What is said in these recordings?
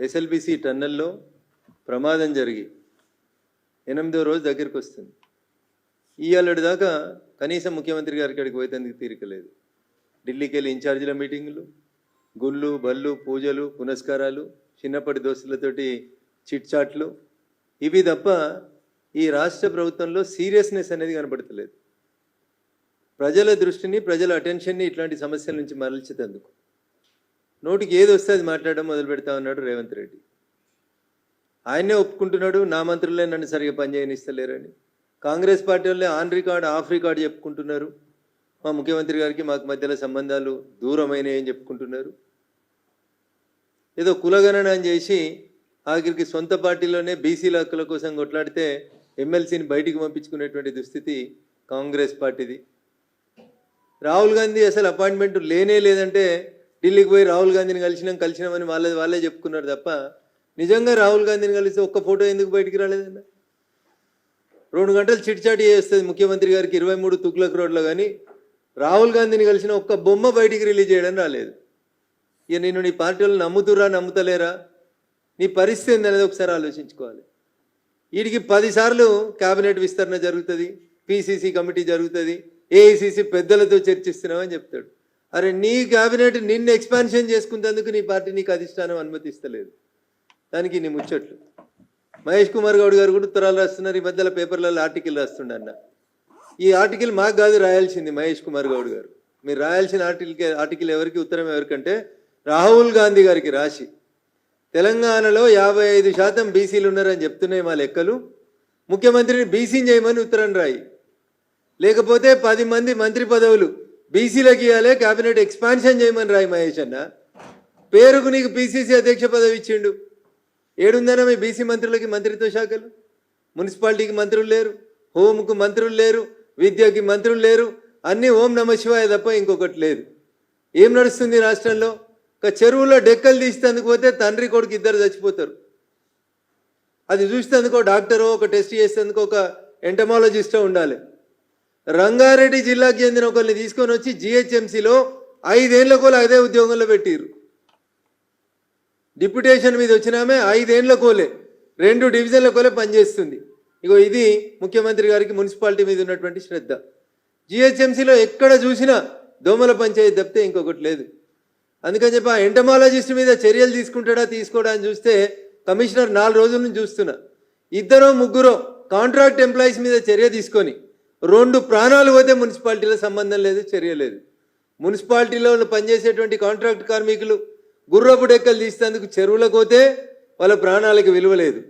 SLBC టన్నెల్లో ప్రమాదం జరిగి 8వ రోజు దగ్గరికి వస్తుంది. ఇవాళ దాకా కనీసం ముఖ్యమంత్రి గారికి అక్కడికి పోయేందుకు తీరికలేదు. ఢిల్లీకి వెళ్ళి ఇన్ఛార్జీల మీటింగులు, గుళ్ళు బళ్ళు పూజలు పునస్కారాలు, చిన్నప్పటి దోస్తులతోటి చిట్ చాట్లు, ఇవి తప్ప ఈ రాష్ట్ర ప్రభుత్వంలో సీరియస్నెస్ అనేది కనబడతలేదు. ప్రజల దృష్టిని ప్రజల అటెన్షన్ని ఇట్లాంటి సమస్యల నుంచి మరల్చేందుకు నోటికి ఏది వస్తే అది మాట్లాడడం మొదలు పెడతా ఉన్నాడు రేవంత్ రెడ్డి. ఆయనే ఒప్పుకుంటున్నాడు, నా మంత్రులే నన్ను సరిగా పనిచేయనిస్తలేరని. కాంగ్రెస్ పార్టీ వాళ్ళే ఆన్ రికార్డ్ ఆఫ్ రికార్డ్ చెప్పుకుంటున్నారు. మా ముఖ్యమంత్రి గారికి మాకు మధ్యలో సంబంధాలు దూరమైనాయని చెప్పుకుంటున్నారు. ఏదో కులగణన అని చేసి ఆఖరికి సొంత పార్టీలోనే బీసీల హక్కుల కోసం కొట్లాడితే ఎమ్మెల్సీని బయటికి పంపించుకునేటువంటి దుస్థితి కాంగ్రెస్ పార్టీది. రాహుల్ గాంధీ అసలు అపాయింట్మెంట్ లేనే లేదంటే ఢిల్లీకి పోయి రాహుల్ గాంధీని కలిసినామని వాళ్ళే చెప్పుకున్నారు తప్ప నిజంగా రాహుల్ గాంధీని కలిసి ఒక్క ఫోటో ఎందుకు బయటికి రాలేదన్న? 2 గంటలు చిట్చాటి చేస్తుంది ముఖ్యమంత్రి గారికి 23 తుగ్లక్ రోడ్లో, కానీ రాహుల్ గాంధీని కలిసిన ఒక్క బొమ్మ బయటికి రిలీజ్ చేయడం రాలేదు. ఇక నేను నీ పార్టీ వాళ్ళు నమ్ముతురా నమ్ముతలేరా, నీ పరిస్థితి ఏందనేది ఒకసారి ఆలోచించుకోవాలి. వీడికి 10 సార్లు కేబినెట్ విస్తరణ జరుగుతుంది, పిసిసి కమిటీ జరుగుతుంది, ఏఐసిసి పెద్దలతో చర్చిస్తున్నామని చెప్తాడు. అరే నీ కేబినెట్ నిన్ను ఎక్స్పాన్షన్ చేసుకునేందుకు నీ పార్టీ నీకు అధిష్టానం అనుమతిస్తలేదు. దానికి నీ ముచ్చట్లు. మహేష్ కుమార్ గౌడ్ గారు కూడా ఉత్తరాలు రాస్తున్నారు, ఈ మధ్యలో పేపర్లలో ఆర్టికల్ రాస్తుండన్న. ఈ ఆర్టికల్ మాకు కాదు రాయాల్సింది మహేష్ కుమార్ గౌడ్ గారు. మీరు రాయాల్సిన ఆర్టికల్ ఎవరికి, ఉత్తరం ఎవరికంటే రాహుల్ గాంధీ గారికి రాసి, తెలంగాణలో 55% బీసీలు ఉన్నారని చెప్తున్నాయి మా లెక్కలు, ముఖ్యమంత్రిని బీసీని చేయమని ఉత్తరం రాయి. లేకపోతే 10 మంది మంత్రి పదవులు బీసీలకు ఇవ్వాలి, కేబినెట్ ఎక్స్పాన్షన్ చేయమని రాయి మహేష్ అన్న. పేరుకు నీకు పిసిసి అధ్యక్ష పదవి ఇచ్చిండు. ఏడుందన్నా మీ బీసీ మంత్రులకి మంత్రిత్వ శాఖలు? మున్సిపాలిటీకి మంత్రులు లేరు, హోంకు మంత్రులు లేరు, విద్యకి మంత్రులు లేరు, అన్నీ ఓం నమ శివాయ తప్ప ఇంకొకటి లేదు. ఏం నడుస్తుంది రాష్ట్రంలో? ఒక చెరువులో డెక్కలు తీసేందుకు పోతే తండ్రి కొడుకు ఇద్దరు చచ్చిపోతారు. అది చూసేందుకు డాక్టరో, ఒక టెస్ట్ చేసేందుకు ఒక ఎంటమాలజిస్టో ఉండాలి. రంగారెడ్డి జిల్లాకి చెందిన ఒకరిని తీసుకొని వచ్చి జిహెచ్ఎంసీలో 5 ఏళ్లకోలే అదే ఉద్యోగంలో పెట్టిరు. డిప్యుటేషన్ మీద వచ్చినామే 5 ఏళ్లకోలే 2 డివిజన్లకోలే పనిచేస్తుంది. ఇగో ఇది ముఖ్యమంత్రి గారికి మున్సిపాలిటీ మీద ఉన్నటువంటి శ్రద్ధ. జిహెచ్ఎంసీలో ఎక్కడ చూసినా దోమల పంచాయతీ తప్పితే ఇంకొకటి లేదు. అందుకని చెప్పి ఆ ఎంటమాలజిస్ట్ మీద చర్యలు తీసుకుంటాడా తీసుకోడా అని చూస్తే కమిషనర్ 4 రోజుల నుంచి చూస్తున్నా, 2-3 కాంట్రాక్ట్ ఎంప్లాయీస్ మీద చర్య తీసుకొని 2 ప్రాణాలు పోతే మున్సిపాలిటీలో సంబంధం లేదు, చర్య లేదు. మున్సిపాలిటీలో పనిచేసేటువంటి కాంట్రాక్ట్ కార్మికులు గుర్రపు డెక్కలు తీసేందుకు చెరువులకు పోతే వాళ్ళ ప్రాణాలకు విలువ లేదు.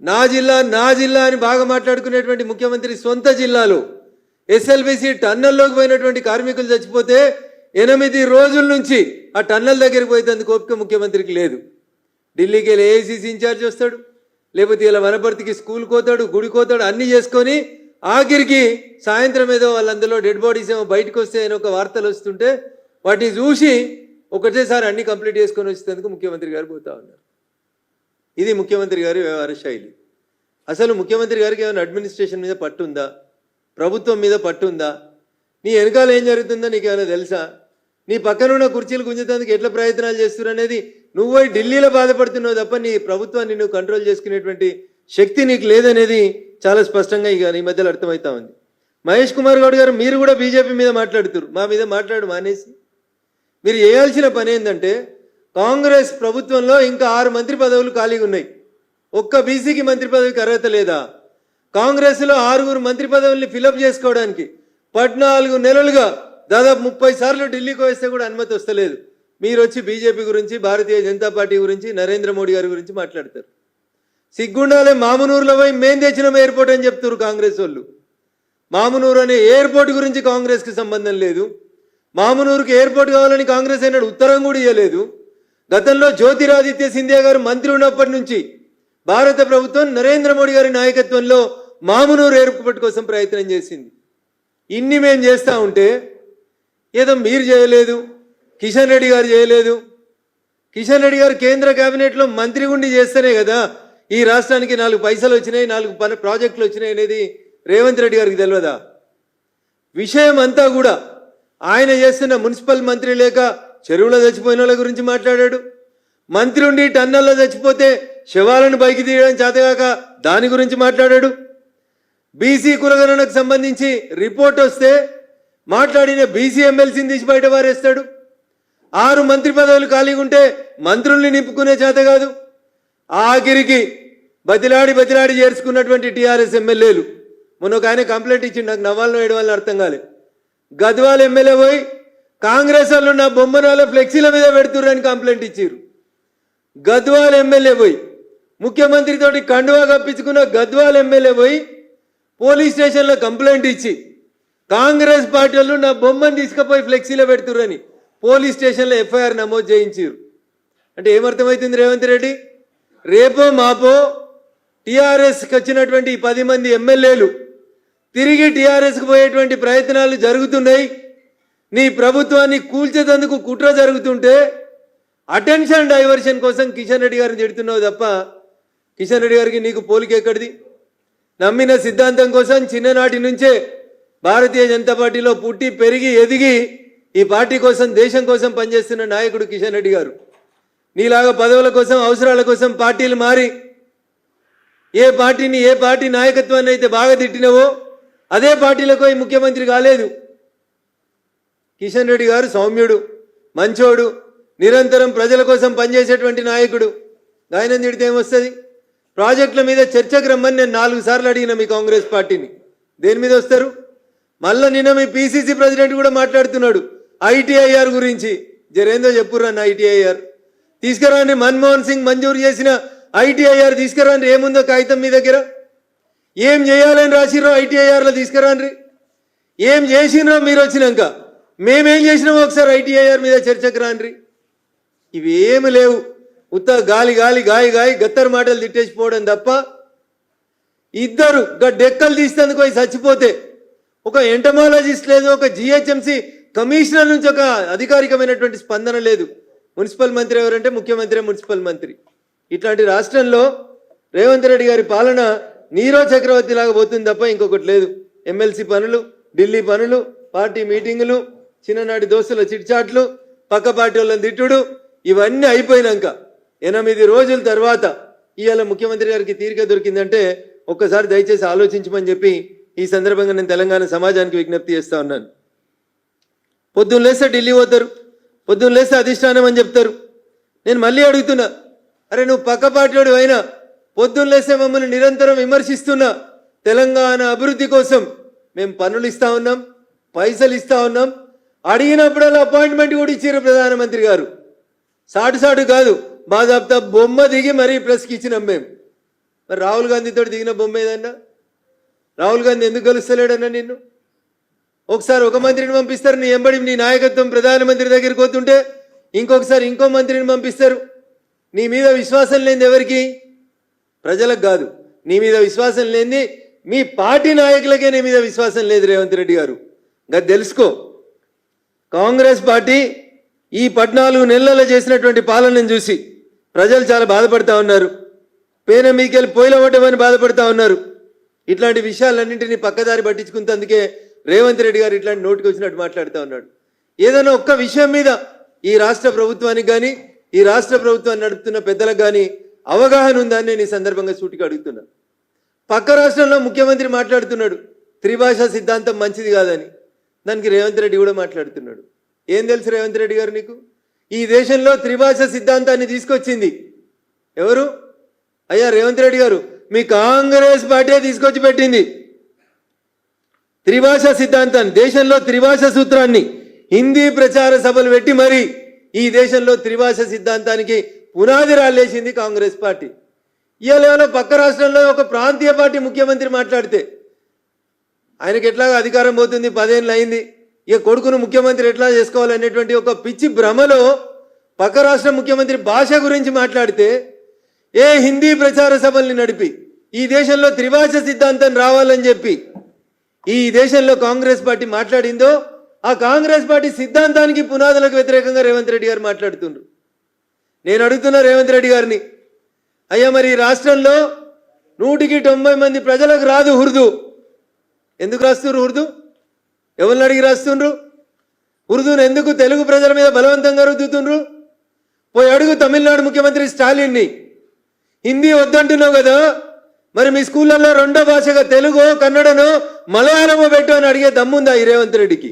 నా జిల్లా అని బాగా మాట్లాడుకునేటువంటి ముఖ్యమంత్రి సొంత జిల్లాలో ఎస్ఎల్బిసి టన్నెల్లోకి పోయినటువంటి కార్మికులు చచ్చిపోతే 8 రోజుల నుంచి ఆ టన్నెల్ దగ్గరికి పోయేందుకు ఓపిక ముఖ్యమంత్రికి లేదు. ఢిల్లీకి వెళ్ళి ఏఐసిసి ఇన్ఛార్జ్ వస్తాడు, లేకపోతే ఇలా వనపర్తికి స్కూల్కి పోతాడు, గుడికి పోతాడు, అన్నీ చేసుకొని ఆఖరికి సాయంత్రం ఏదో వాళ్ళందరిలో డెడ్ బాడీస్ ఏమో బయటకు వస్తే అని ఒక వార్తలు వస్తుంటే వాటిని చూసి ఒకటేసారి అన్ని కంప్లీట్ చేసుకొని వచ్చేందుకు ముఖ్యమంత్రి గారు పోతా ఉన్నారు. ఇది ముఖ్యమంత్రి గారి వ్యవహార శైలి. అసలు ముఖ్యమంత్రి గారికి ఏమైనా అడ్మినిస్ట్రేషన్ మీద పట్టుందా, ప్రభుత్వం మీద పట్టుందా? నీ వెనకాల ఏం జరుగుతుందో నీకు ఏమైనా తెలుసా? నీ పక్కన ఉన్న కుర్చీలు గుంజేందుకు ఎట్లా ప్రయత్నాలు చేస్తున్నారు అనేది నువ్వు పోయి ఢిల్లీలో బాధపడుతున్నావు తప్ప నీ ప్రభుత్వాన్ని నువ్వు కంట్రోల్ చేసుకునేటువంటి శక్తి నీకు లేదనేది చాలా స్పష్టంగా ఇక ఈ మధ్యలో అర్థమవుతా ఉంది. మహేష్ కుమార్ గౌడ్ గారు మీరు కూడా బీజేపీ మీద మాట్లాడుతున్నారు, మా మీద మాట్లాడు మానేసి. మీరు చేయాల్సిన పని ఏంటంటే, కాంగ్రెస్ ప్రభుత్వంలో ఇంకా 6 మంత్రి పదవులు ఖాళీగా ఉన్నాయి. ఒక్క బీసీకి మంత్రి పదవికి అర్హత లేదా? కాంగ్రెస్లో 6 మంత్రి పదవుల్ని ఫిలప్ చేసుకోవడానికి 14 నెలలుగా దాదాపు 30 సార్లు ఢిల్లీకి వేస్తే కూడా అనుమతి వస్తలేదు. మీరు వచ్చి బీజేపీ గురించి, భారతీయ జనతా పార్టీ గురించి, నరేంద్ర మోడీ గారి గురించి మాట్లాడతారు. సిగ్గుండాలే. మామునూరులో పోయి మేం తెచ్చినాం ఎయిర్పోర్ట్ అని చెప్తారు కాంగ్రెస్ వాళ్ళు. మామునూరు అనే ఎయిర్పోర్ట్ గురించి కాంగ్రెస్కి సంబంధం లేదు. మామునూరుకి ఎయిర్పోర్ట్ కావాలని కాంగ్రెస్ అయినాడు ఉత్తరం కూడా ఇవ్వలేదు. గతంలో జ్యోతిరాదిత్య సింధియా గారు మంత్రి ఉన్నప్పటి నుంచి భారత ప్రభుత్వం నరేంద్ర మోడీ గారి నాయకత్వంలో మామునూరు ఎయిర్పోర్ట్ కోసం ప్రయత్నం చేసింది. ఇన్ని మేము చేస్తూ ఉంటే ఏదో మీరు చేయలేదు, కిషన్ రెడ్డి గారు చేయలేదు. కిషన్ రెడ్డి గారు కేంద్ర కేబినెట్లో మంత్రి గుండి చేస్తేనే కదా ఈ రాష్ట్రానికి 4 పైసలు వచ్చినాయి, 4 ప్రాజెక్టులు వచ్చినాయి అనేది రేవంత్ రెడ్డి గారికి తెలియదా? విషయం అంతా కూడా ఆయన చేస్తున్న మున్సిపల్ మంత్రి లేక చెరువులో చచ్చిపోయిన వాళ్ళ గురించి మాట్లాడాడు, మంత్రి ఉండి టన్నల్లో చచ్చిపోతే శవాలను పైకి తీయడం చేతగాక దాని గురించి మాట్లాడాడు. బీసీ కులగణనకు సంబంధించి రిపోర్ట్ వస్తే మాట్లాడిన బీసీ ఎమ్మెల్సీని తీసి బయట పారేస్తాడు. 6 మంత్రి పదవులు ఖాళీగా ఉంటే మంత్రుల్ని నింపుకునే చేత కాదు. ఆఖరికి బతిలాడి చేర్చుకున్నటువంటి టీఆర్ఎస్ ఎమ్మెల్యేలు మొన్న ఒక ఆయన కంప్లైంట్ ఇచ్చిండు, నాకు నవ్వాలను ఏడవాలని అర్థం కాలేదు. గద్వాల ఎమ్మెల్యే పోయి కాంగ్రెస్ వాళ్ళు నా బొమ్మనాల ఫ్లెక్సీల మీద పెడుతుర్రని కంప్లైంట్ ఇచ్చారు. గద్వాల ఎమ్మెల్యే పోయి ముఖ్యమంత్రితోటి కండువా కప్పించుకున్న గద్వాల ఎమ్మెల్యే పోయి పోలీస్ స్టేషన్లో కంప్లైంట్ ఇచ్చి కాంగ్రెస్ పార్టీ వాళ్ళు నా బొమ్మను తీసుకుపోయి ఫ్లెక్సీలో పెడుతుర్రని పోలీస్ స్టేషన్లో ఎఫ్ఐఆర్ నమోదు చేయించారు. అంటే ఏమర్థమవుతుంది రేవంత్ రెడ్డి? రేపో మాపో టీఆర్ఎస్కి వచ్చినటువంటి 10 మంది ఎమ్మెల్యేలు తిరిగి టీఆర్ఎస్కి పోయేటువంటి ప్రయత్నాలు జరుగుతున్నాయి. నీ ప్రభుత్వాన్ని కూల్చేందుకు కుట్ర జరుగుతుంటే అటెన్షన్ డైవర్షన్ కోసం కిషన్ రెడ్డి గారిని తిడుతున్నావు తప్ప కిషన్ రెడ్డి గారికి నీకు పోలిక ఎక్కడిది? నమ్మిన సిద్ధాంతం కోసం చిన్ననాటి నుంచే భారతీయ జనతా పార్టీలో పుట్టి పెరిగి ఎదిగి ఈ పార్టీ కోసం దేశం కోసం పనిచేస్తున్న నాయకుడు కిషన్ రెడ్డి గారు. నీలాగా పదవుల కోసం అవసరాల కోసం పార్టీలు మారి ఏ పార్టీ నాయకత్వాన్ని అయితే బాగా తిట్టినవో అదే పార్టీలకు ముఖ్యమంత్రి కాలేదు. కిషన్ రెడ్డి గారు సౌమ్యుడు, మంచోడు, నిరంతరం ప్రజల కోసం పనిచేసేటువంటి నాయకుడు. ఆయన తిడితే ఏమొస్తుంది? ప్రాజెక్టుల మీద చర్చకు రమ్మని నేను 4 సార్లు అడిగిన మీ కాంగ్రెస్ పార్టీని. దేని మీద వస్తారు? మళ్ళీ నిన్న మీ పిసిసి ప్రెసిడెంట్ కూడా మాట్లాడుతున్నాడు ఐటీఐఆర్ గురించి. జరేందో చెప్పుర్రన్న ఐటీఐఆర్ తీసుకురాని, మన్మోహన్ సింగ్ మంజూరు చేసిన ఐటీఐఆర్ తీసుకురాని. ఏముందో కాగితం మీ దగ్గర? ఏం చేయాలని రాసిరో ఐటీఐఆర్లో తీసుకురాని. ఏం చేసినో మీరు వచ్చినాక మేమేం చేసినామో ఒకసారి ఐటీఐఆర్ మీద చర్చకు రాని. ఇవి ఏమి లేవు. ఉత్త గాలి గత్తరు మాటలు తిట్టేసిపోవడం తప్ప. ఇద్దరు డెక్కలు తీసేందుకు పోయి చచ్చిపోతే ఒక ఎంటమాలజిస్ట్ లేదు, ఒక జిహెచ్ఎంసీ కమిషనర్ నుంచి ఒక అధికారికమైనటువంటి స్పందన లేదు. మున్సిపల్ మంత్రి ఎవరంటే ముఖ్యమంత్రి మున్సిపల్ మంత్రి. ఇట్లాంటి రాష్ట్రంలో రేవంత్ రెడ్డి గారి పాలన నీరో చక్రవర్తి లాగా పోతుంది తప్ప ఇంకొకటి లేదు. ఎమ్మెల్సీ పనులు, ఢిల్లీ పనులు, పార్టీ మీటింగులు, చిన్ననాటి దోస్తుల చిట్చాట్లు, పక్క పార్టీ వాళ్ళని తిట్టుడు, ఇవన్నీ అయిపోయినాక 8 రోజుల తర్వాత ఇవాళ ముఖ్యమంత్రి గారికి తీరిక దొరికిందంటే ఒక్కసారి దయచేసి ఆలోచించమని చెప్పి ఈ సందర్భంగా నేను తెలంగాణ సమాజానికి విజ్ఞప్తి చేస్తా ఉన్నాను. పొద్దున్న లేస్తే ఢిల్లీ పోతారు, పొద్దున్న లేస్తే అధిష్టానం అని చెప్తారు. నేను మళ్ళీ అడుగుతున్నా, అరే నువ్వు పక్క పార్టీ అయినా పొద్దున్న లేస్తే మమ్మల్ని నిరంతరం విమర్శిస్తున్నా తెలంగాణ అభివృద్ధి కోసం మేము పనులు ఇస్తా ఉన్నాం, పైసలు ఇస్తా ఉన్నాం, అడిగినప్పుడల్లా అపాయింట్మెంట్ కూడా ఇచ్చారు ప్రధానమంత్రి గారు. సాటు కాదు, బాజాబ్తా బొమ్మ దిగి మరీ ప్రెస్కి ఇచ్చినాం మేము. మరి రాహుల్ గాంధీతో దిగిన బొమ్మ ఏదన్నా? రాహుల్ గాంధీ ఎందుకు కలుస్తలేడన్నా నిన్ను? ఒకసారి ఒక మంత్రిని పంపిస్తారు, నీ ఎంబడి నీ నాయకత్వం ప్రధానమంత్రి దగ్గరికి పోతుంటే ఇంకొకసారి ఇంకో మంత్రిని పంపిస్తారు. నీ మీద విశ్వాసం లేనిది ఎవరికి? ప్రజలకు కాదు. నీ మీద విశ్వాసం లేనిది మీ పార్టీ నాయకులకే నీ మీద విశ్వాసం లేదు రేవంత్ రెడ్డి గారు. ఇంకా తెలుసుకో, కాంగ్రెస్ పార్టీ ఈ 14 నెలల్లో చేసినటువంటి పాలనను చూసి ప్రజలు చాలా బాధపడతా ఉన్నారు. పేన మీకెళ్ళి పోయిలవటమని బాధపడతా ఉన్నారు. ఇట్లాంటి విషయాలన్నింటినీ పక్కదారి పట్టించుకుంటందుకే రేవంత్ రెడ్డి గారు ఇట్లాంటి నోటికి వచ్చినట్టు మాట్లాడుతూ ఉన్నాడు. ఏదైనా ఒక్క విషయం మీద ఈ రాష్ట్ర ప్రభుత్వానికి కానీ ఈ రాష్ట్ర ప్రభుత్వాన్ని నడుపుతున్న పెద్దలకు కానీ అవగాహన ఉందని నేను ఈ సందర్భంగా సూటిగా అడుగుతున్నా. పక్క రాష్ట్రంలో ముఖ్యమంత్రి మాట్లాడుతున్నాడు త్రిభాషా సిద్ధాంతం మంచిది కాదని. దానికి రేవంత్ రెడ్డి కూడా మాట్లాడుతున్నాడు. ఏం తెలుసు రేవంత్ రెడ్డి గారు నీకు? ఈ దేశంలో త్రిభాషా సిద్ధాంతాన్ని తీసుకొచ్చింది ఎవరు? అయ్యా రేవంత్ రెడ్డి గారు, మీ కాంగ్రెస్ పార్టీ తీసుకొచ్చి పెట్టింది త్రిభాషా సిద్ధాంతాన్ని. దేశంలో త్రిభాషా సూత్రాన్ని హిందీ ప్రచార సభలు పెట్టి మరి ఈ దేశంలో త్రిభాషా సిద్ధాంతానికి పునాది రాలేసింది కాంగ్రెస్ పార్టీ. ఇవాళ పక్క రాష్ట్రంలో ఒక ప్రాంతీయ పార్టీ ముఖ్యమంత్రి మాట్లాడితే ఆయనకి ఎట్లాగా అధికారం పోతుంది, 10 ఏళ్ళు అయింది, ఇక కొడుకును ముఖ్యమంత్రి ఎట్లా చేసుకోవాలనేటువంటి ఒక పిచ్చి భ్రమలో పక్క రాష్ట్ర ముఖ్యమంత్రి భాష గురించి మాట్లాడితే ఏ హిందీ ప్రచార సభల్ని నడిపి ఈ దేశంలో త్రిభాష సిద్ధాంతం రావాలని చెప్పి ఈ దేశంలో కాంగ్రెస్ పార్టీ మాట్లాడిందో ఆ కాంగ్రెస్ పార్టీ సిద్ధాంతానికి పునాదులకు వ్యతిరేకంగా రేవంత్ రెడ్డి గారు మాట్లాడుతుండ్రు. నేను అడుగుతున్నా రేవంత్ రెడ్డి గారిని, అయ్యా మరి ఈ రాష్ట్రంలో 190 మంది ప్రజలకు రాదు ఉర్దూ. ఎందుకు రాస్తున్నారు ఉర్దూ? ఎవరిని అడిగి రాస్తుండ్రు? ఉర్దూను ఎందుకు తెలుగు ప్రజల మీద బలవంతంగా రుద్దుతుండ్రు? పోయి అడుగు తమిళనాడు ముఖ్యమంత్రి స్టాలిన్ని. హిందీ వద్దంటున్నావు కదా, మరి మీ స్కూళ్ళల్లో రెండో భాషగా తెలుగు, కన్నడను, మలయాళము పెట్టు అని అడిగే దమ్ముందా ఈ రేవంత్ రెడ్డికి?